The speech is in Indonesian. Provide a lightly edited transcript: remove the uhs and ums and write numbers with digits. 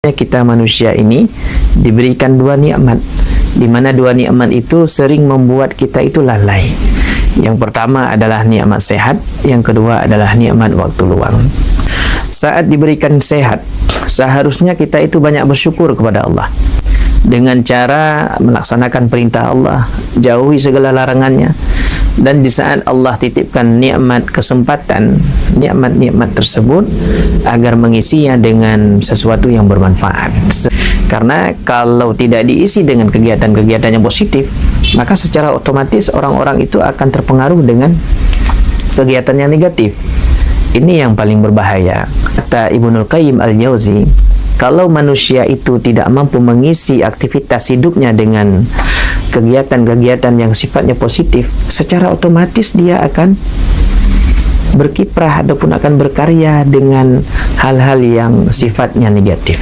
Kita manusia ini diberikan dua nikmat, di mana dua nikmat itu sering membuat kita itu lalai. Yang pertama adalah nikmat sehat, yang kedua adalah nikmat waktu luang. Saat diberikan sehat, seharusnya kita itu banyak bersyukur kepada Allah dengan cara melaksanakan perintah Allah, jauhi segala larangannya. Dan di saat Allah titipkan nikmat kesempatan, nikmat-nikmat tersebut agar mengisinya dengan sesuatu yang bermanfaat. Karena kalau tidak diisi dengan kegiatan-kegiatan yang positif, maka secara otomatis orang-orang itu akan terpengaruh dengan kegiatan yang negatif. Ini yang paling berbahaya. Kata Ibnul Qayyim Al-Jauzi, kalau manusia itu tidak mampu mengisi aktivitas hidupnya dengan kegiatan-kegiatan yang sifatnya positif, secara otomatis dia akan berkiprah ataupun akan berkarya dengan hal-hal yang sifatnya negatif.